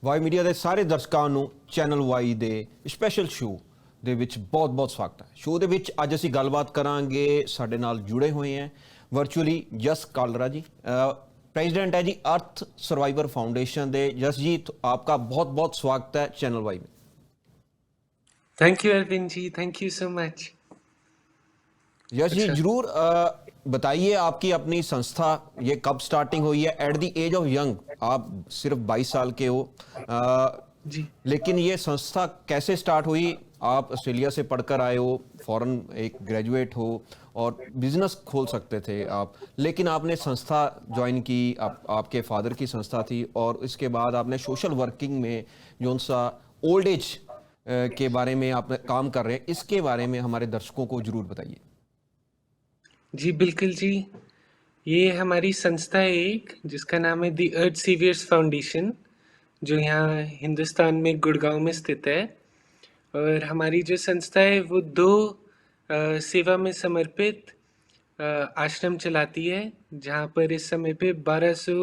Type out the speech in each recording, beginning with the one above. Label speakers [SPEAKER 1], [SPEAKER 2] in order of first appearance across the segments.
[SPEAKER 1] Y media ਦੇ ਸਾਰੇ ਦਰਸ਼ਕਾਂ ਨੂੰ ਚੈਨਲ ਵਾਈ ਦੇ ਸਪੈਸ਼ਲ ਸ਼ੋਅ ਦੇ ਵਿੱਚ ਬਹੁਤ-ਬਹੁਤ ਸਵਾਗਤ ਹੈ। ਸ਼ੋਅ ਦੇ ਵਿੱਚ ਅੱਜ ਅਸੀਂ ਗੱਲਬਾਤ ਕਰਾਂਗੇ, ਸਾਡੇ ਨਾਲ ਜੁੜੇ ਹੋਏ हैं वर्चुअली जस कालरा जी, प्रेसिडेंट है जी अर्थ सर्वाइवर फाउंडेशन दे। जस जी आपका बहुत-बहुत स्वागत है चैनल वाई में।
[SPEAKER 2] Thank you Arvind ji, thank you so much.
[SPEAKER 1] Yes जी
[SPEAKER 2] अच्छा।
[SPEAKER 1] जरूर बताइए, आपकी अपनी संस्था ये कब स्टार्टिंग हुई है? At the age of young, आप सिर्फ 22 साल के हो,
[SPEAKER 2] जी
[SPEAKER 1] लेकिन ये संस्था कैसे स्टार्ट हुई? आप ऑस्ट्रेलिया से पढ़कर आए हो, फॉरेन एक ग्रेजुएट हो और बिजनेस खोल सकते थे आप, लेकिन आपने संस्था ज्वाइन की। आपके फादर की संस्था थी और इसके बाद आपने सोशल वर्किंग में जो सा ओल्ड एज के बारे में आप काम कर रहे हैं, इसके बारे में हमारे दर्शकों को जरूर बताइए।
[SPEAKER 2] जी बिल्कुल जी। ये हमारी संस्था है एक, जिसका नाम है दी अर्थ सेवियर्स फाउंडेशन, जो यहाँ हिंदुस्तान में गुड़गांव में स्थित है। और हमारी जो संस्था है वो दो सेवा में समर्पित आश्रम चलाती है, जहाँ पर इस समय पे 1200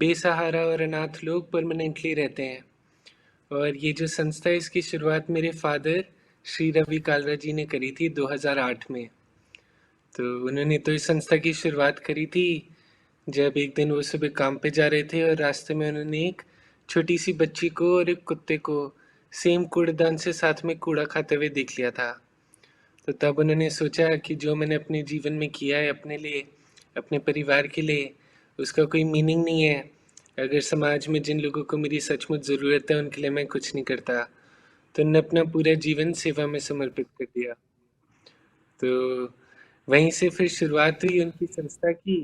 [SPEAKER 2] बेसहारा और अनाथ लोग परमानेंटली रहते हैं। और ये जो संस्था है, इसकी शुरुआत मेरे फादर श्री रवि कालरा जी ने करी थी 2008 में। तो उन्होंने तो इस संस्था की शुरुआत करी थी जब एक दिन वो सुबह काम पे जा रहे थे और रास्ते में उन्होंने एक छोटी सी बच्ची को और एक कुत्ते को सेम कूड़ेदान से साथ में कूड़ा खाते हुए देख लिया था। तो तब उन्होंने सोचा कि जो मैंने अपने जीवन में किया है अपने लिए, अपने परिवार के लिए, उसका कोई मीनिंग नहीं है अगर समाज में जिन लोगों को मेरी सचमुच ज़रूरत है उनके लिए मैं कुछ नहीं करता। तो उन्होंने अपना पूरा जीवन सेवा में समर्पित कर दिया। तो वहीं से फिर शुरुआत हुई उनकी संस्था की,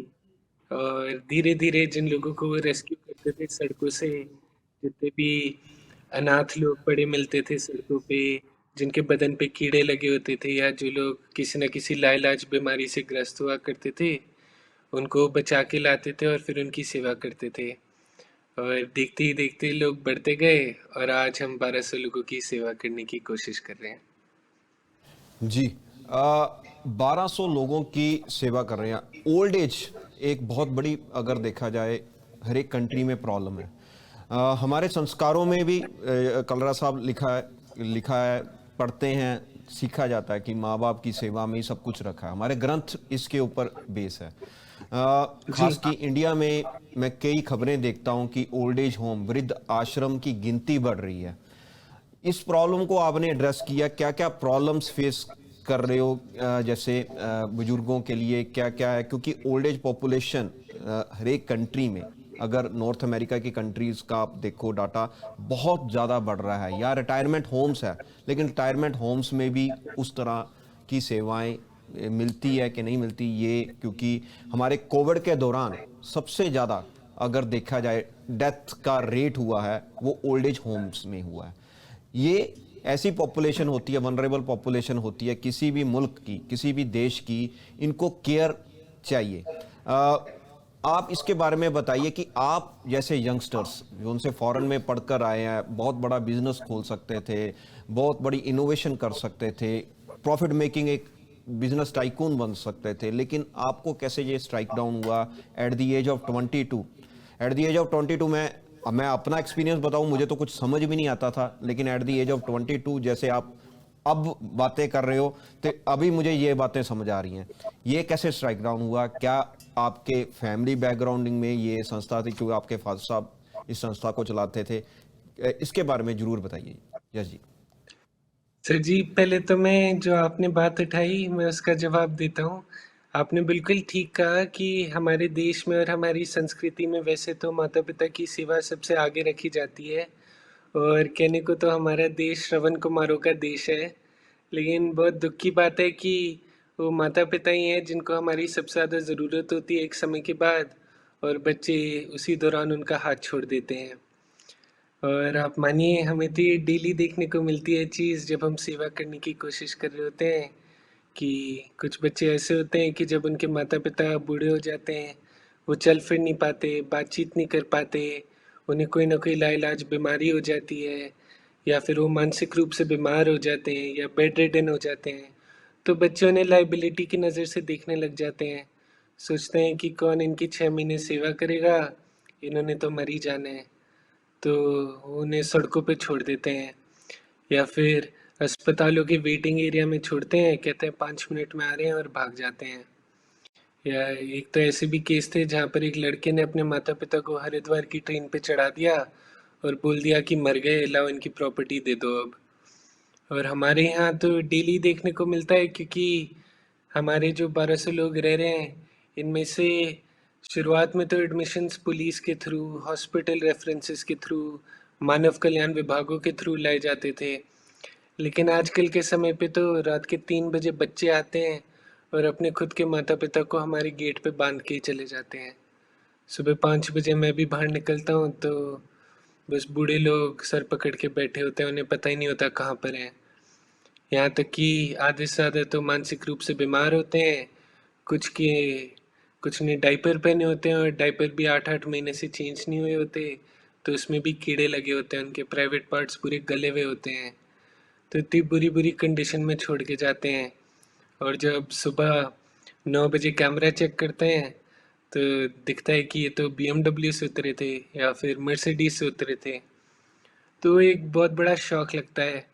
[SPEAKER 2] और धीरे धीरे जिन लोगों को वो रेस्क्यू करते थे सड़कों से, जितने भी अनाथ लोग पड़े मिलते थे सड़कों पे, जिनके बदन पे कीड़े लगे होते थे, या जो लोग किसी न किसी लाइलाज बीमारी से ग्रस्त हुआ करते थे, उनको बचा के लाते थे और फिर उनकी सेवा करते थे। और देखते ही देखते लोग बढ़ते गए और आज हम 1200 लोगों की सेवा करने की कोशिश कर रहे हैं।
[SPEAKER 1] जी 1200 लोगों की सेवा कर रहे हैं। ओल्ड एज एक बहुत बड़ी, अगर देखा जाए, हर एक कंट्री में प्रॉब्लम है। हमारे संस्कारों में भी कलरा साहब लिखा है, पढ़ते हैं, सीखा जाता है कि माँ बाप की सेवा में ही सब कुछ रखा है। हमारे ग्रंथ इसके ऊपर बेस है। खास की इंडिया में मैं कई खबरें देखता हूँ कि ओल्ड एज होम, वृद्ध आश्रम की गिनती बढ़ रही है। इस प्रॉब्लम को आपने एड्रेस किया, क्या क्या प्रॉब्लम्स फेस कर रहे हो? जैसे बुजुर्गों के लिए क्या क्या है, क्योंकि ओल्ड एज पॉपुलेशन हर एक कंट्री में, अगर नॉर्थ अमेरिका की कंट्रीज़ का आप देखो डाटा, बहुत ज़्यादा बढ़ रहा है। या रिटायरमेंट होम्स है, लेकिन रिटायरमेंट होम्स में भी उस तरह की सेवाएं मिलती है कि नहीं मिलती, ये क्योंकि हमारे कोविड के दौरान सबसे ज़्यादा अगर देखा जाए डेथ का रेट हुआ है वो ओल्ड एज होम्स में हुआ है। ये ऐसी पॉपुलेशन होती है, वनरेबल पॉपुलेशन होती है किसी भी मुल्क की, किसी भी देश की, इनको केयर चाहिए। आप इसके बारे में बताइए कि आप जैसे यंगस्टर्स जो उनसे फॉरेन में पढ़कर आए हैं, बहुत बड़ा बिजनेस खोल सकते थे, बहुत बड़ी इनोवेशन कर सकते थे, प्रॉफिट मेकिंग एक बिजनेस टाइकून बन सकते थे, लेकिन आपको कैसे ये स्ट्राइक डाउन हुआ at the age of 22? At the age of 22 में, मैं अपना एक्सपीरियंस बताऊं, मुझे तो कुछ समझ भी नहीं आता था, लेकिन एट द एज ऑफ 22 जैसे आप अब बातें कर रहे हो तो अभी मुझे ये बातें समझ आ रही हैं। ये कैसे स्ट्राइक डाउन हुआ? क्या आपके फैमिली बैकग्राउंडिंग में ये संस्था थी, क्योंकि आपके फादर साहब इस संस्था को चलाते थे? इसके बारे में जरूर बताइए। यस जी।
[SPEAKER 2] सर जी, पहले तो मैं जो आपने बात उठाई मैं उसका जवाब देता हूँ। आपने बिल्कुल ठीक कहा कि हमारे देश में और हमारी संस्कृति में वैसे तो माता पिता की सेवा सबसे आगे रखी जाती है, और कहने को तो हमारा देश श्रवण कुमारों का देश है। लेकिन बहुत दुख की बात है कि वो माता पिता ही हैं जिनको हमारी सबसे ज़्यादा ज़रूरत होती है एक समय के बाद, और बच्चे उसी दौरान उनका हाथ छोड़ देते हैं। और आप मानिए, हमें तो ये डेली देखने को मिलती है चीज़ जब हम सेवा करने की कोशिश कर रहे होते हैं, कि कुछ बच्चे ऐसे होते हैं कि जब उनके माता पिता बूढ़े हो जाते हैं, वो चल फिर नहीं पाते, बातचीत नहीं कर पाते, उन्हें कोई ना कोई लाइलाज बीमारी हो जाती है, या फिर वो मानसिक रूप से बीमार हो जाते हैं या बेड रिडन हो जाते हैं। तो बच्चे उन्हें लाइबिलिटी की नज़र से देखने लग जाते हैं, सोचते हैं कि कौन इनकी 6 महीने सेवा करेगा, इन्होंने तो मर ही जाना है। तो उन्हें सड़कों पे छोड़ देते हैं या फिर अस्पतालों के वेटिंग एरिया में छोड़ते हैं, कहते हैं 5 मिनट में आ रहे हैं और भाग जाते हैं। या एक तो ऐसे भी केस थे जहाँ पर एक लड़के ने अपने माता पिता को हरिद्वार की ट्रेन पे चढ़ा दिया और बोल दिया कि मर गए, लाओ इनकी प्रॉपर्टी दे दो अब। और हमारे यहाँ तो डेली देखने को मिलता है, क्योंकि हमारे जो 1200 लोग रह रहे हैं, इनमें से शुरुआत में तो एडमिशन्स पुलिस के थ्रू, हॉस्पिटल रेफरेंसेस के थ्रू, मानव कल्याण विभागों के थ्रू लाए जाते थे। लेकिन आजकल के समय पे तो रात के 3 बजे बच्चे आते हैं और अपने खुद के माता पिता को हमारे गेट पे बांध के ही चले जाते हैं। सुबह 5 बजे मैं भी बाहर निकलता हूँ तो बस बूढ़े लोग सर पकड़ के बैठे होते हैं, उन्हें पता ही नहीं होता कहाँ पर हैं। यहाँ तक कि आधे से ज़्यादा तो मानसिक रूप से बीमार होते हैं। कुछ के कुछ ने डायपर पहने होते हैं और डायपर भी 8-8 महीने से चेंज नहीं हुए होते, तो उसमें भी कीड़े लगे होते हैं, उनके प्राइवेट पार्ट्स पूरे गले हुए होते हैं। तो इतनी बुरी बुरी कंडीशन में छोड़ के जाते हैं। और जब सुबह 9 बजे कैमरा चेक करते हैं तो दिखता है कि ये तो BMW से उतरे थे या फिर मर्सिडीज से उतरे थे। तो एक बहुत बड़ा शौक लगता है।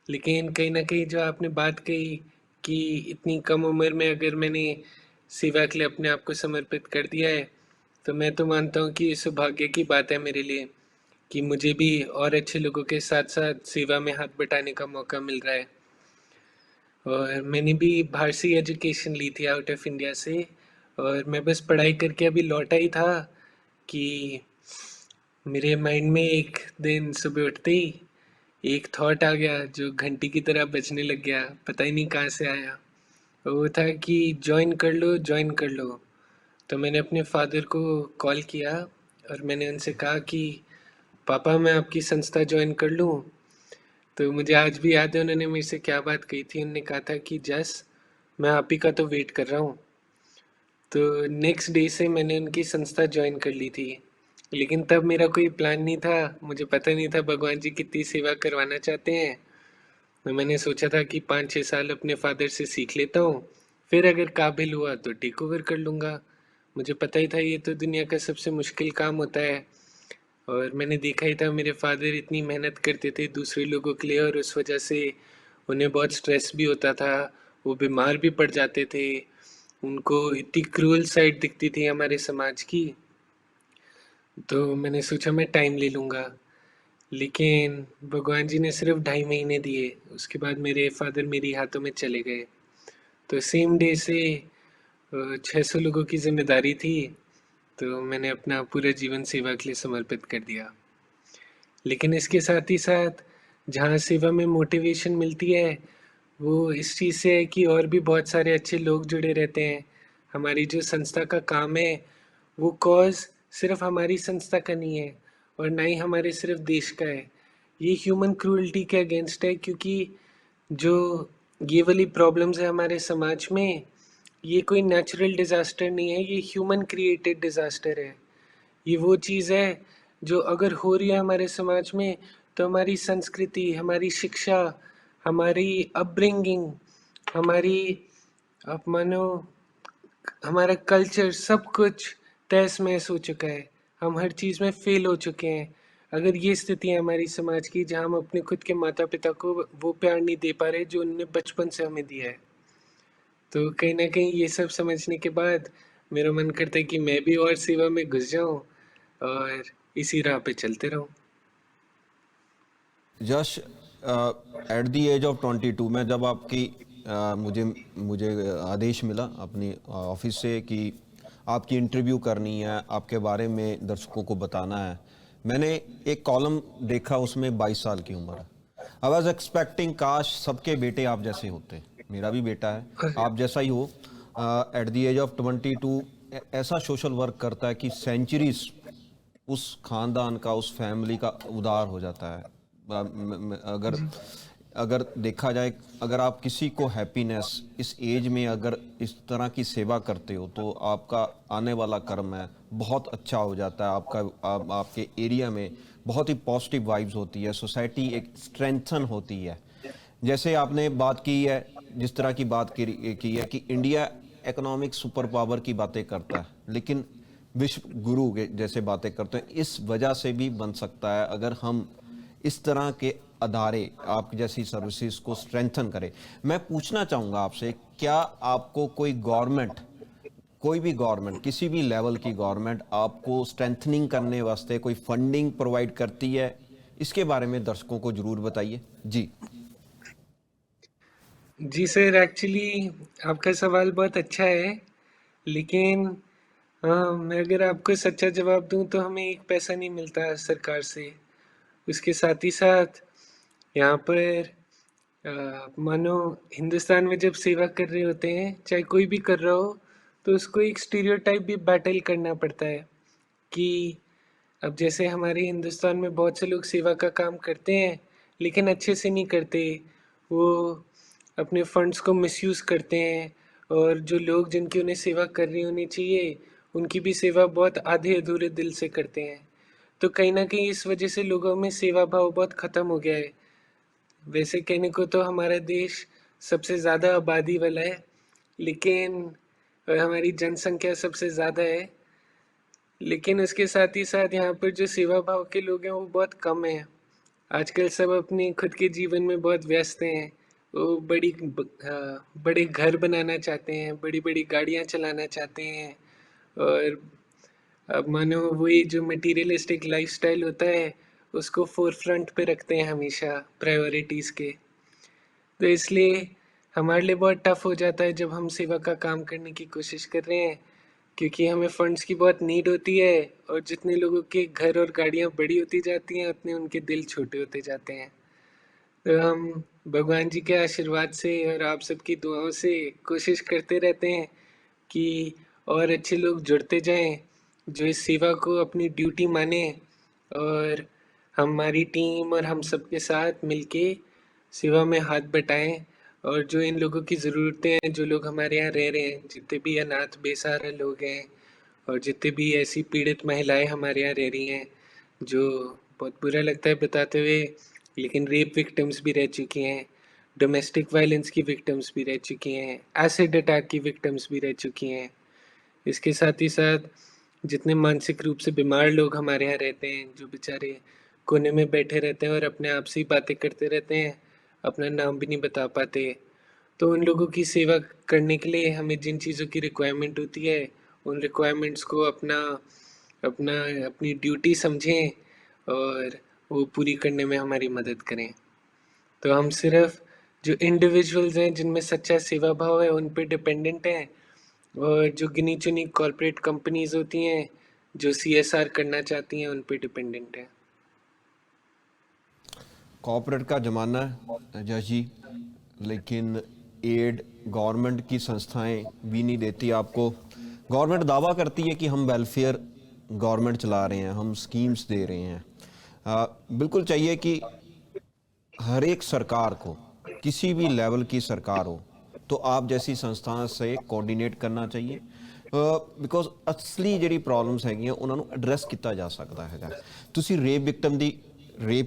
[SPEAKER 2] लेकिन कहीं न कहीं जो आपने बात कही कि इतनी कम उम्र में अगर मैंने सेवा के लिए अपने आप को समर्पित कर दिया है, तो मैं तो मानता हूँ कि ये सौभाग्य की बात है मेरे लिए कि मुझे भी और अच्छे लोगों के साथ-साथ सेवा में हाथ बटाने का मौका मिल रहा है। और मैंने भी बाहर से एजुकेशन ली थी आउट ऑफ इंडिया से, और मैं बस पढ़ाई करके अभी लौटा ही था कि मेरे माइंड में एक दिन सुबह उठते ही एक थॉट आ गया जो घंटी की तरह बजने लग गया, पता ही नहीं कहाँ से आया। वो था कि जॉइन कर लो, जॉइन कर लो। तो मैंने अपने फादर को कॉल किया और मैंने उनसे कहा कि पापा मैं आपकी संस्था जॉइन कर लूँ। तो मुझे आज भी याद है उन्होंने मेरे से क्या बात कही थी। उन्होंने कहा था कि जस मैं आप ही का तो वेट कर रहा हूँ। तो नेक्स्ट डे से मैंने उनकी संस्था जॉइन कर ली थी। लेकिन तब मेरा कोई प्लान नहीं था, मुझे पता नहीं था भगवान जी कितनी सेवा करवाना चाहते हैं। तो मैंने सोचा था कि 5-6 साल अपने फादर से सीख लेता हूँ, फिर अगर काबिल हुआ तो टेक ओवर कर लूँगा। मुझे पता ही था ये तो दुनिया का सबसे मुश्किल काम होता है। और मैंने देखा ही था मेरे फादर इतनी मेहनत करते थे दूसरे लोगों के लिए, और उस वजह से उन्हें बहुत स्ट्रेस भी होता था, वो बीमार भी पड़ जाते थे। उनको इतनी क्रूअल साइड दिखती थी हमारे समाज की। तो मैंने सोचा मैं टाइम ले लूँगा। लेकिन भगवान जी ने सिर्फ 2.5 महीने दिए, उसके बाद मेरे फादर मेरी हाथों में चले गए। तो सेम डे से 600 लोगों की जिम्मेदारी थी, तो मैंने अपना पूरा जीवन सेवा के लिए समर्पित कर दिया। लेकिन इसके साथ ही साथ जहाँ सेवा में मोटिवेशन मिलती है, वो इस चीज़ से है कि और भी बहुत सारे अच्छे लोग जुड़े रहते हैं। हमारी जो संस्था का काम है, वो कॉज़ सिर्फ हमारी संस्था का नहीं है और ना ही हमारे सिर्फ देश का है। ये ह्यूमन क्रूरल्टी के अगेंस्ट है, क्योंकि जो ये वाली प्रॉब्लम्स है हमारे समाज में, ये कोई नेचुरल डिज़ास्टर नहीं है, ये ह्यूमन क्रिएटेड डिज़ास्टर है। ये वो चीज़ है जो अगर हो रही है हमारे समाज में, तो हमारी संस्कृति, हमारी शिक्षा, हमारी अपब्रिंगिंग, हमारी आप मानो हमारा कल्चर, सब कुछ तहस-नहस हो चुका है। हम हर चीज़ में फेल हो चुके हैं। अगर ये स्थिति है हमारी समाज की जहाँ हम अपने खुद के माता-पिता को वो प्यार नहीं दे पा रहे जो उन्होंने बचपन से हमें दिया है। तो कहीं न कहीं ये सब समझने के बाद मेरा मन करता है कि मैं भी और सेवा में घुस जाऊँ और इसी राह पे चलते रहूँ।
[SPEAKER 1] जश एट द एज ऑफ 22 में जब आपकी मुझे मुझे आदेश मिला अपनी ऑफिस से कि आपकी इंटरव्यू करनी है, आपके बारे में दर्शकों को बताना है, मैंने एक कॉलम देखा, उसमें 22 साल की उम्र है। आई वॉज एक्सपेक्टिंग काश सबके बेटे आप जैसे होते। मेरा भी बेटा है,
[SPEAKER 2] अरे!
[SPEAKER 1] आप जैसा ही हो। एट द एज ऑफ 22 ऐसा सोशल वर्क करता है कि सेंचुरीज उस खानदान का, उस फैमिली का उद्धार हो जाता है। अगर
[SPEAKER 2] जी,
[SPEAKER 1] अगर देखा जाए, अगर आप किसी को हैप्पीनेस इस एज में अगर इस तरह की सेवा करते हो तो आपका आने वाला कर्म है बहुत अच्छा हो जाता है। आपके एरिया में बहुत ही पॉजिटिव वाइब्स होती है, सोसाइटी एक स्ट्रेंथन होती है। जैसे आपने बात की है, जिस तरह की बात की है कि इंडिया इकोनॉमिक सुपर पावर की बातें करता है, लेकिन विश्व गुरु के जैसे बातें करते हैं, इस वजह से भी बन सकता है अगर हम इस तरह के अदारे आपकी जैसी सर्विसेज को स्ट्रेंथन करें। मैं पूछना चाहूँगा आपसे, क्या आपको कोई गवर्नमेंट, कोई भी गवर्नमेंट, किसी भी लेवल की गवर्नमेंट आपको स्ट्रेंथनिंग करने वास्ते कोई फंडिंग प्रोवाइड करती है? इसके बारे में दर्शकों को जरूर बताइए जी।
[SPEAKER 2] जी सर, एक्चुअली आपका सवाल बहुत अच्छा है, लेकिन मैं अगर आपको सच्चा जवाब दूं तो हमें एक पैसा नहीं मिलता सरकार से। उसके साथ ही साथ यहाँ पर मानो हिंदुस्तान में जब सेवा कर रहे होते हैं, चाहे कोई भी कर रहा हो, तो उसको एक स्टीरियोटाइप भी बैटल करना पड़ता है कि अब जैसे हमारे हिंदुस्तान में बहुत से लोग सेवा का काम करते हैं, लेकिन अच्छे से नहीं करते। वो अपने फंड्स को मिसयूज़ करते हैं, और जो लोग जिनकी उन्हें सेवा करनी होनी चाहिए, उनकी भी सेवा बहुत आधे अधूरे दिल से करते हैं। तो कहीं न कहीं इस वजह से लोगों में सेवा भाव बहुत ख़त्म हो गया है। वैसे कहने को तो हमारा देश सबसे ज़्यादा आबादी वाला है, लेकिन हमारी जनसंख्या सबसे ज़्यादा है, लेकिन उसके साथ ही साथ यहाँ पर जो सेवा भाव के लोग हैं वो बहुत कम हैं। आजकल सब अपने खुद के जीवन में बहुत व्यस्त हैं। वो बड़े घर बनाना चाहते हैं, बड़ी-बड़ी गाड़ियाँ चलाना चाहते हैं, और अब मानो वही जो मटीरियलिस्टिक लाइफ़स्टाइल होता है, उसको फ़ोरफ्रंट पे रखते हैं हमेशा प्रायोरिटीज़ के। तो इसलिए हमारे लिए बहुत टफ हो जाता है जब हम सेवा का काम करने की कोशिश कर रहे हैं, क्योंकि हमें फंड्स की बहुत नीड होती है, और जितने लोगों के घर और गाड़ियाँ बड़ी होती जाती हैं, उतने उनके दिल छोटे होते जाते हैं। तो हम भगवान जी के आशीर्वाद से और आप सबकी दुआओं से कोशिश करते रहते हैं कि और अच्छे लोग जुड़ते जाएं, जो इस सेवा को अपनी ड्यूटी माने, और हमारी टीम और हम सबके साथ मिलके सेवा में हाथ बटाएं। और जो इन लोगों की ज़रूरतें हैं, जो लोग हमारे यहाँ रह रहे हैं, जितने भी अनाथ बेसहारा लोग हैं, और जितने भी ऐसी पीड़ित महिलाएं हमारे यहाँ रह रही हैं, जो बहुत बुरा लगता है बताते हुए, लेकिन रेप विक्टिम्स भी रह चुकी हैं, डोमेस्टिक वायलेंस की विक्टिम्स भी रह चुकी हैं, एसिड अटैक की विक्टिम्स भी रह चुकी हैं। इसके साथ ही साथ जितने मानसिक रूप से बीमार लोग हमारे यहाँ रहते हैं, जो बेचारे कोने में बैठे रहते हैं और अपने आप से ही बातें करते रहते हैं, अपना नाम भी नहीं बता पाते, तो उन लोगों की सेवा करने के लिए हमें जिन चीज़ों की रिक्वायरमेंट होती है, उन रिक्वायरमेंट्स को अपना अपना अपनी ड्यूटी समझें, और वो पूरी करने में हमारी मदद करें। तो हम सिर्फ जो इंडिविजुअल्स हैं, जिनमें सच्चा सेवा भाव है, उन पे डिपेंडेंट हैं, और जो गिनी चुनी कॉरपोरेट कंपनीज होती हैं, जो सीएसआर करना चाहती हैं, उन पे डिपेंडेंट है।
[SPEAKER 1] कॉर्पोरेट का ज़माना है जज जी, लेकिन एड गवर्नमेंट की संस्थाएं भी नहीं देती आपको। गवर्नमेंट दावा करती है कि हम वेलफेयर गवर्नमेंट चला रहे हैं, हम स्कीम्स दे रहे हैं। बिल्कुल चाहिए कि हर एक सरकार को, किसी भी लेवल की सरकार हो, तो आप जैसी संस्थाओं से कोऑर्डिनेट करना चाहिए, ਬਿਕੋਜ਼ ਅਸਲੀ ਜਿਹੜੀ ਪ੍ਰੋਬਲਮਸ ਹੈਗੀਆਂ ਉਹਨਾਂ ਨੂੰ ਐਡਰੈਸ ਕੀਤਾ ਜਾ ਸਕਦਾ ਹੈਗਾ। ਤੁਸੀਂ ਰੇਪ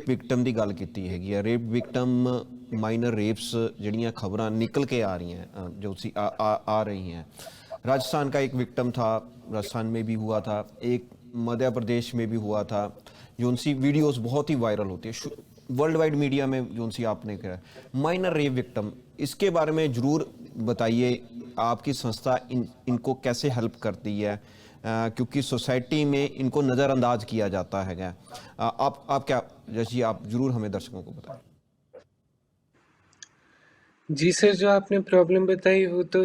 [SPEAKER 1] ਵਿਕਟਮ ਦੀ ਗੱਲ ਕੀਤੀ ਹੈਗੀ ਆ। ਰੇਪ ਵਿਕਟਮ, ਮਾइनर रेप्स जड़ियाँ खबरां निकल के आ रही हैं, जो सी आ रही हैं। राजस्थान का एक विक्टम था, राजस्थान में भी हुआ था, एक मध्य प्रदेश में भी हुआ था, जो उनसी वीडियोस बहुत ही वायरल होती है वर्ल्ड वाइड मीडिया में, जो उनसी आपने कहा माइनर रेप विक्टम, इसके बारे में ज़रूर बताइए। आपकी संस्था इनको कैसे हेल्प करती है, क्योंकि सोसाइटी में इनको नज़रअंदाज किया जाता है। आप क्या जश जी, आप ज़रूर हमें दर्शकों को बताएं।
[SPEAKER 2] जी सर, जो आपने प्रॉब्लम बताई वो तो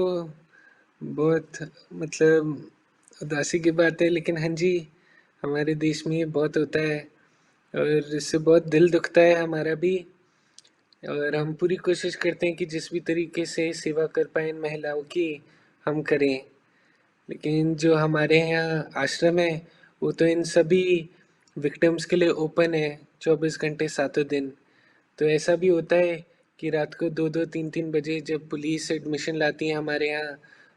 [SPEAKER 2] बहुत मतलब उदासी की बात है, लेकिन हाँ जी, हमारे देश में ये बहुत होता है, और इससे बहुत दिल दुखता है हमारा भी। और हम पूरी कोशिश करते हैं कि जिस भी तरीके से सेवा कर पाएँ इन महिलाओं की, हम करें। लेकिन जो हमारे यहाँ आश्रम है, वो तो इन सभी विक्टिम्स के लिए ओपन है 24 घंटे सातों दिन। तो ऐसा भी होता है कि रात को 2-2 3-3 बजे जब पुलिस एडमिशन लाती है हमारे यहाँ,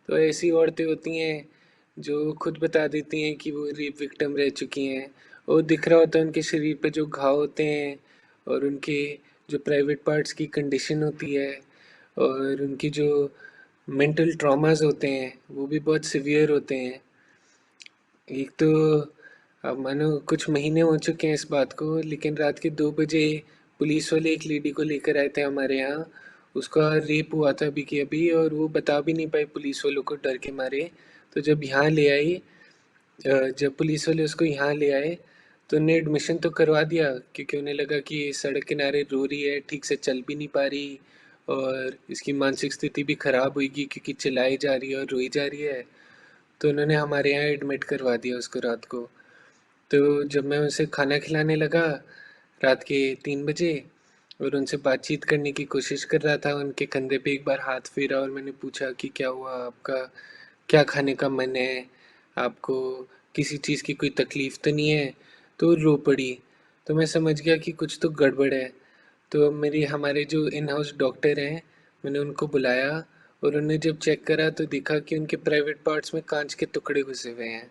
[SPEAKER 2] तो ऐसी औरतें होती हैं जो खुद बता देती हैं कि वो रेप विक्टिम रह चुकी हैं, और दिख रहा होता है उनके शरीर पे जो घाव होते हैं, और उनके जो प्राइवेट पार्ट्स की कंडीशन होती है, और उनकी जो मेंटल ट्रॉमास होते हैं, वो भी बहुत सिवियर होते हैं। एक तो अब मानो कुछ महीने हो चुके हैं इस बात को, लेकिन रात के 2 बजे पुलिस वाले एक लेडी को लेकर आए थे हमारे यहाँ। उसका रेप हुआ था अभी के अभी, और वो बता भी नहीं पाई पुलिस वालों को डर के मारे। तो जब यहाँ ले आई, जब पुलिस वाले उसको यहाँ ले आए, तो उन्हें एडमिशन तो करवा दिया, क्योंकि उन्हें लगा कि ये सड़क किनारे रो रही है, ठीक से चल भी नहीं पा रही, और इसकी मानसिक स्थिति भी खराब होगी क्योंकि चिल्लाई जा रही है और रोई जा रही है। तो उन्होंने हमारे यहाँ एडमिट करवा दिया उसको रात को। तो जब मैं उसे खाना खिलाने लगा रात के 3 बजे और उनसे बातचीत करने की कोशिश कर रहा था, उनके कंधे पे एक बार हाथ फेरा और मैंने पूछा कि क्या हुआ आपका, क्या खाने का मन है आपको, किसी चीज़ की कोई तकलीफ़ तो नहीं है। तो वो रो पड़ी। तो मैं समझ गया कि कुछ तो गड़बड़ है। तो मेरी हमारे जो इन हाउस डॉक्टर हैं, मैंने उनको बुलाया, और उन्होंने जब चेक करा तो देखा कि उनके प्राइवेट पार्ट्स में कांच के टुकड़े घुसे हुए हैं,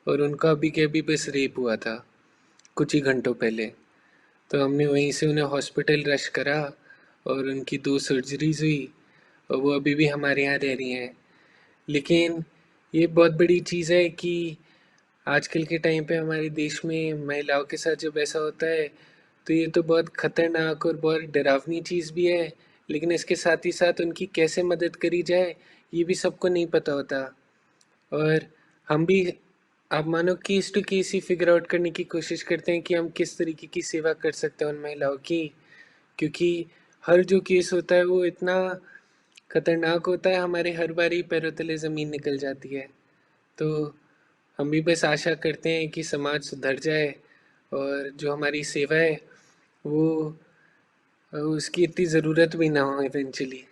[SPEAKER 2] और उनका अभी के अभी बस रेप हुआ था कुछ ही घंटों पहले। तो हमने वहीं से उन्हें हॉस्पिटल रश करा, और उनकी 2 सर्जरीज हुई, और वो अभी भी हमारे यहाँ रह रही हैं। लेकिन ये बहुत बड़ी चीज़ है कि आजकल के टाइम पे हमारे देश में महिलाओं के साथ जब ऐसा होता है, तो ये तो बहुत खतरनाक और बहुत डरावनी चीज़ भी है, लेकिन इसके साथ ही साथ उनकी कैसे मदद करी जाए, ये भी सबको नहीं पता होता। और हम भी, आप मानो, केस टू केस ही फिगर आउट करने की कोशिश करते हैं कि हम किस तरीके की सेवा कर सकते हैं उन महिलाओं की, क्योंकि हर जो केस होता है वो इतना खतरनाक होता है, हमारे हर बार ही पैरों तले ज़मीन निकल जाती है। तो हम भी बस आशा करते हैं कि समाज सुधर जाए, और जो हमारी सेवा है वो उसकी इतनी ज़रूरत भी ना हो इवेंचुअली।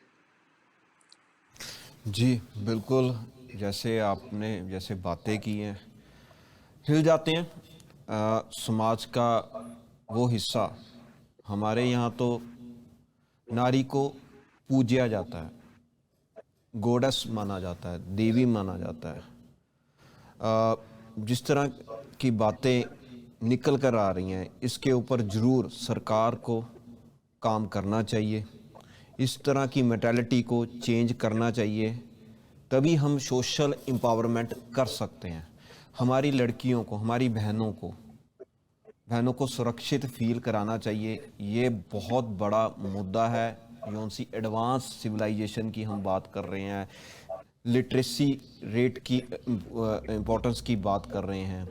[SPEAKER 1] जी बिल्कुल। जैसे आपने जैसे बातें की हैं, हिल जाते हैं। समाज का वो हिस्सा, हमारे यहाँ तो नारी को पूजा जाता है, गोडस माना जाता है, देवी माना जाता है। जिस तरह की बातें निकल कर आ रही हैं, इसके ऊपर ज़रूर सरकार को काम करना चाहिए। इस तरह की मेंटालिटी को चेंज करना चाहिए, तभी हम सोशल एम्पावरमेंट कर सकते हैं। हमारी लड़कियों को, हमारी बहनों को सुरक्षित फील कराना चाहिए। ये बहुत बड़ा मुद्दा है। जौन सी एडवांस सिविलाइजेशन की हम बात कर रहे हैं, लिटरेसी रेट की इम्पोर्टेंस की बात कर रहे हैं,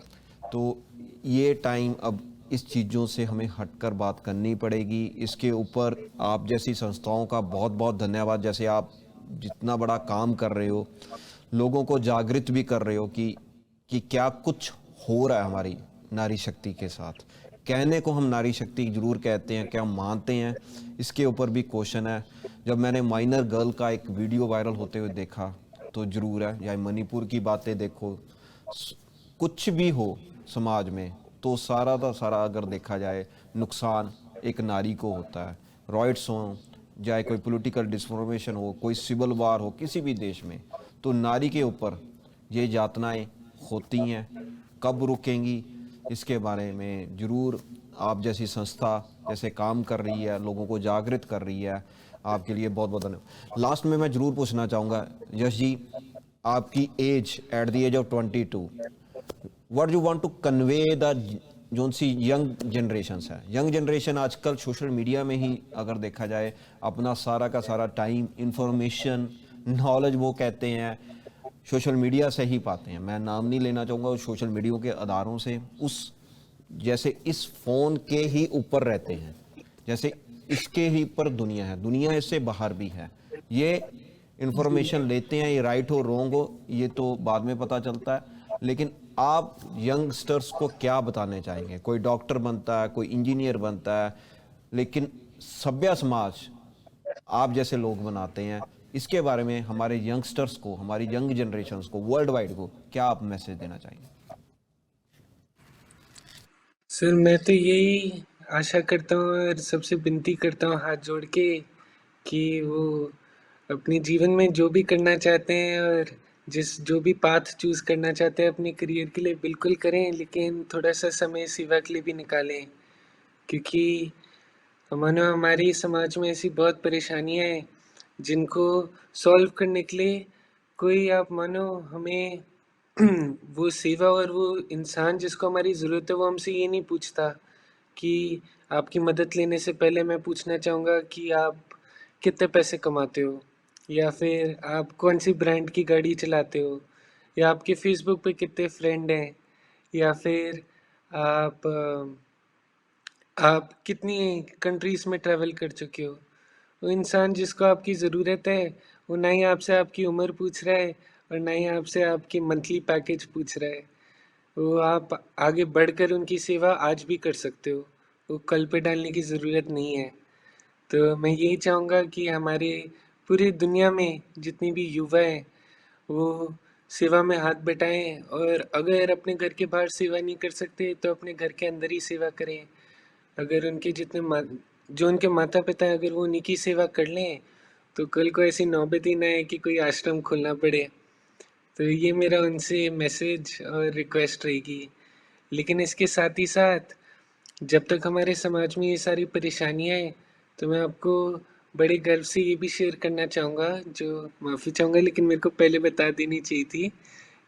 [SPEAKER 1] तो ये टाइम अब इस चीज़ों से हमें हटकर बात करनी पड़ेगी। इसके ऊपर आप जैसी संस्थाओं का बहुत बहुत धन्यवाद। जैसे आप जितना बड़ा काम कर रहे हो, लोगों को जागृत भी कर रहे हो कि क्या कुछ हो रहा है हमारी नारी शक्ति के साथ। कहने को हम नारी शक्ति जरूर कहते हैं, क्या हम मानते हैं, इसके ऊपर भी क्वेश्चन है। जब मैंने माइनर गर्ल का एक वीडियो वायरल होते हुए देखा तो ज़रूर है, या मणिपुर की बातें देखो, कुछ भी हो समाज में तो सारा का सारा अगर देखा जाए नुकसान एक नारी को होता है। रॉयट्स हो, चाहे कोई पॉलिटिकल डिसफॉर्मेशन हो, कोई सिविल वार हो किसी भी देश में, तो नारी के ऊपर ये यातनाएं होती हैं। कब रुकेंगी, इसके बारे में ज़रूर आप जैसी संस्था जैसे काम कर रही है, लोगों को जागृत कर रही है, आपके लिए बहुत बहुत धन्यवाद। लास्ट में मैं ज़रूर पूछना चाहूँगा यश जी, आपकी age at the age of 22, what you want to convey the zone see young generation है। यंग जनरेशन आजकल सोशल मीडिया में ही अगर देखा जाए अपना सारा का सारा टाइम, इंफॉर्मेशन, नॉलेज वो कहते हैं सोशल मीडिया से ही पाते हैं। मैं नाम नहीं लेना चाहूँगा, उस सोशल मीडिया के आधारों से, उस जैसे इस फ़ोन के ही ऊपर रहते हैं, जैसे इसके ही ऊपर दुनिया है, दुनिया इससे बाहर भी है। ये इंफॉर्मेशन लेते हैं, ये राइट हो रॉन्ग हो ये तो बाद में पता चलता है, लेकिन आप यंगस्टर्स को क्या बताने चाहेंगे? कोई डॉक्टर बनता है, कोई इंजीनियर बनता है, लेकिन सभ्य समाज आप जैसे लोग बनाते हैं। इसके बारे में हमारे यंगस्टर्स को, हमारी यंग जनरेशन्स को, वर्ल्ड वाइड को क्या आप मैसेज देना चाहेंगे?
[SPEAKER 2] सर, मैं तो यही आशा करता हूँ और सबसे विनती करता हूँ हाथ जोड़ के कि वो अपने जीवन में जो भी करना चाहते हैं और जो भी पाथ चूज़ करना चाहते हैं अपने करियर के लिए, बिल्कुल करें, लेकिन थोड़ा सा समय सेवा के लिए भी निकालें, क्योंकि मानो हमारे समाज में ऐसी बहुत परेशानियां हैं जिनको सॉल्व करने के लिए कोई, आप मानो, हमें वो सेवा और वो इंसान जिसको हमारी ज़रूरत है वो हमसे ये नहीं पूछता कि आपकी मदद लेने से पहले मैं पूछना चाहूँगा कि आप कितने पैसे कमाते हो, या फिर आप कौन सी ब्रांड की गाड़ी चलाते हो, या आपके फेसबुक पे कितने फ्रेंड हैं, या फिर आप आप कितनी कंट्रीज़ में ट्रैवल कर चुके हो। वो इंसान जिसको आपकी ज़रूरत है, वो ना ही आपसे आपकी उम्र पूछ रहा है और ना ही आपसे आपकी मंथली पैकेज पूछ रहा है। वो आप आगे बढ़कर उनकी सेवा आज भी कर सकते हो, वो कल पे डालने की ज़रूरत नहीं है। तो मैं यही चाहूँगा कि हमारे पूरी दुनिया में जितनी भी युवा हैं, वो सेवा में हाथ बटाएं, और अगर अपने घर के बाहर सेवा नहीं कर सकते तो अपने घर के अंदर ही सेवा करें। अगर उनके जितने जो उनके माता पिता हैं, अगर वो उन्हीं की सेवा कर लें तो कल को ऐसी नौबत ही ना आए कि कोई आश्रम खोलना पड़े। तो ये मेरा उनसे मैसेज और रिक्वेस्ट रहेगी। लेकिन इसके साथ ही साथ जब तक हमारे समाज में ये सारी परेशानियाँ हैं, तो मैं आपको बड़े गर्व से ये भी शेयर करना चाहूँगा, जो माफ़ी चाहूँगा लेकिन मेरे को पहले बता देनी चाहिए थी,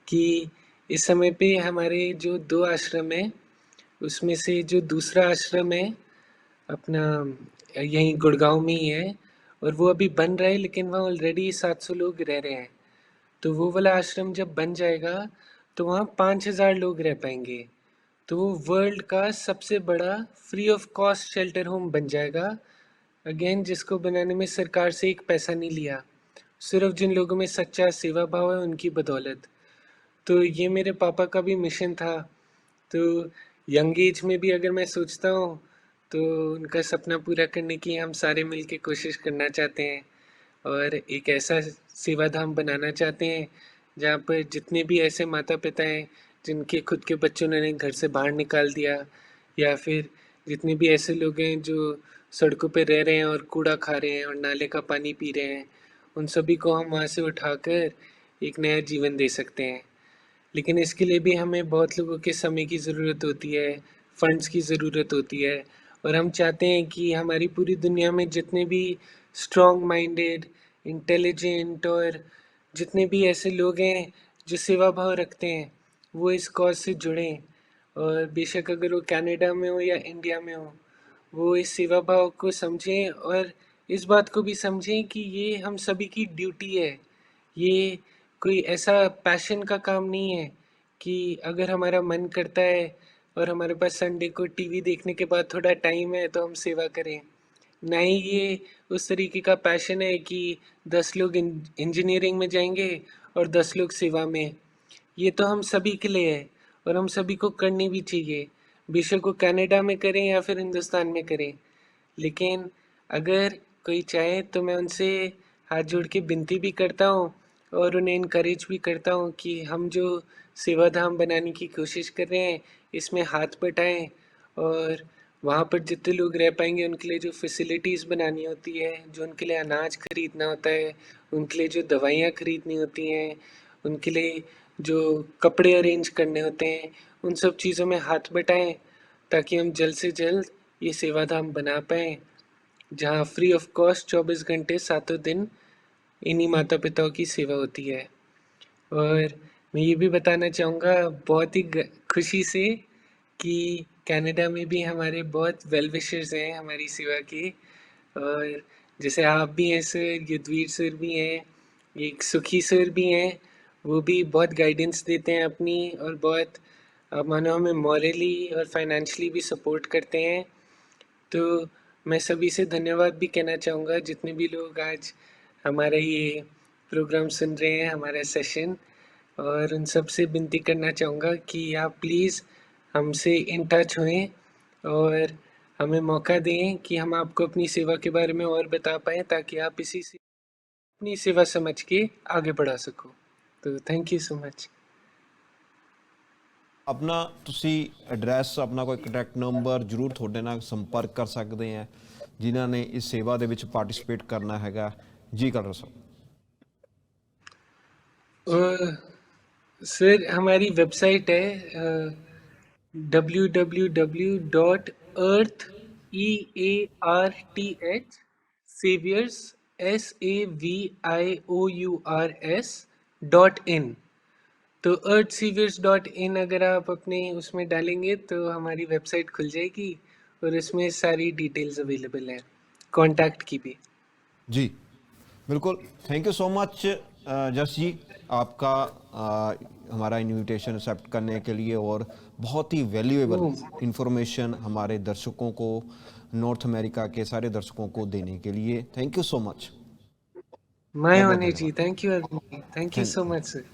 [SPEAKER 2] कि इस समय पे हमारे जो 2 आश्रम हैं, उसमें से जो दूसरा आश्रम है अपना यहीं गुड़गांव में ही है, और वो अभी बन रहा है, लेकिन वहाँ ऑलरेडी 700 लोग रह रहे हैं। तो वो वाला आश्रम जब बन जाएगा तो वहाँ 5,000 लोग रह पाएंगे। तो वो वर्ल्ड का सबसे बड़ा free of cost shelter home बन जाएगा, अगेन जिसको बनाने में सरकार से एक पैसा नहीं लिया, सिर्फ जिन लोगों में सच्चा सेवा भाव है उनकी बदौलत। तो ये मेरे पापा का भी मिशन था। तो यंग एज में भी अगर मैं सोचता हूँ तो उनका सपना पूरा करने की हम सारे मिलके कोशिश करना चाहते हैं, और एक ऐसा सेवा धाम बनाना चाहते हैं जहाँ पर जितने भी ऐसे माता पिता हैं जिनके खुद के बच्चों ने घर से बाहर निकाल दिया, या फिर जितने भी ऐसे लोग हैं जो सड़कों पे रह रहे हैं और कूड़ा खा रहे हैं और नाले का पानी पी रहे हैं, उन सभी को हम वहाँ से उठाकर एक नया जीवन दे सकते हैं। लेकिन इसके लिए भी हमें बहुत लोगों के समय की ज़रूरत होती है, फंड्स की ज़रूरत होती है, और हम चाहते हैं कि हमारी पूरी दुनिया में जितने भी स्ट्रॉन्ग माइंडेड, इंटेलिजेंट और जितने भी ऐसे लोग हैं जो सेवा भाव रखते हैं, वो इस कॉज से जुड़ें। और बेशक अगर वो कनाडा में हो या इंडिया में हो, वो इस सेवा भाव को समझें और इस बात को भी समझें कि ये हम सभी की ड्यूटी है। ये कोई ऐसा पैशन का काम नहीं है कि अगर हमारा मन करता है और हमारे पास संडे को टीवी देखने के बाद थोड़ा टाइम है तो हम सेवा करें। ना ही ये उस तरीके का पैशन है कि 10 लोग इंजीनियरिंग में जाएंगे और 10 लोग सेवा में। ये तो हम सभी के लिए है और हम सभी को करनी भी चाहिए, बेशक वो कनाडा में करें या फिर हिंदुस्तान में करें। लेकिन अगर कोई चाहे तो मैं उनसे हाथ जोड़ के विनती भी करता हूँ और उन्हें इनकरेज भी करता हूँ कि हम जो सेवाधाम बनाने की कोशिश कर रहे हैं इसमें हाथ बटाएं, और वहाँ पर जितने लोग रह पाएंगे उनके लिए जो फैसिलिटीज़ बनानी होती है, जो उनके लिए अनाज खरीदना होता है, उनके लिए जो दवाइयाँ खरीदनी होती हैं, उनके लिए जो कपड़े अरेंज करने होते हैं, उन सब चीज़ों में हाथ बटाएं, ताकि हम जल्द से जल्द ये सेवाधाम बना पाएँ, जहाँ फ्री ऑफ कॉस्ट 24 घंटे सातों दिन इन्हीं माता पिताओं की सेवा होती है। और मैं ये भी बताना चाहूँगा बहुत ही खुशी से कि कनाडा में भी हमारे बहुत वेल विशर्स हैं हमारी सेवा के। और जैसे आप भी हैं सर, युद्धवीर सर भी हैं, एक सुखी सर भी हैं, वो भी बहुत गाइडेंस देते हैं अपनी, और बहुत मानो हमें मॉरली और फाइनेंशियली भी सपोर्ट करते हैं। तो मैं सभी से धन्यवाद भी कहना चाहूँगा जितने भी लोग आज हमारा ये प्रोग्राम सुन रहे हैं, हमारा सेशन, और उन सब से विनती करना चाहूँगा कि आप प्लीज़ हमसे इन टच होएं और हमें मौका दें कि हम आपको अपनी सेवा के बारे में और बता पाएँ, ताकि आप इसी से अपनी सेवा समझ के आगे बढ़ा सको। तो थैंक यू सो मच।
[SPEAKER 1] ਆਪਣਾ ਤੁਸੀਂ ਐਡਰੈਸ ਆਪਣਾ ਕੋਈ ਕੰਟੈਕਟ ਨੰਬਰ ਜ਼ਰੂਰ ਤੁਹਾਡੇ ਨਾਲ ਸੰਪਰਕ ਕਰ ਸਕਦੇ ਆ ਜਿਨ੍ਹਾਂ ਨੇ ਇਸ ਸੇਵਾ ਦੇ ਵਿੱਚ ਪਾਰਟਿਸਿਪੇਟ ਕਰਨਾ ਹੈਗਾ ਜੀ। ਕਰ ਸਾਹਿਬ
[SPEAKER 2] और सर हमारी वेबसाइट है www.earth saviors SAVIOURS.in। तो earthseavers.in अगर आप अपने उसमें डालेंगे तो हमारी वेबसाइट खुल जाएगी और इसमें सारी डिटेल्स अवेलेबल है, कॉन्टैक्ट की भी।
[SPEAKER 1] जी बिल्कुल। थैंक यू सो मच जस जी, आपका हमारा इनविटेशन एक्सेप्ट करने के लिए और बहुत ही वैल्यूएबल
[SPEAKER 2] ओह,
[SPEAKER 1] इंफॉर्मेशन हमारे दर्शकों को, नॉर्थ अमेरिका के सारे दर्शकों को देने के लिए thank you so much.
[SPEAKER 2] My
[SPEAKER 1] बहुत बहुत
[SPEAKER 2] ऑनर जी,
[SPEAKER 1] धन्यवाद।
[SPEAKER 2] Thank you so
[SPEAKER 1] thank
[SPEAKER 2] much sir.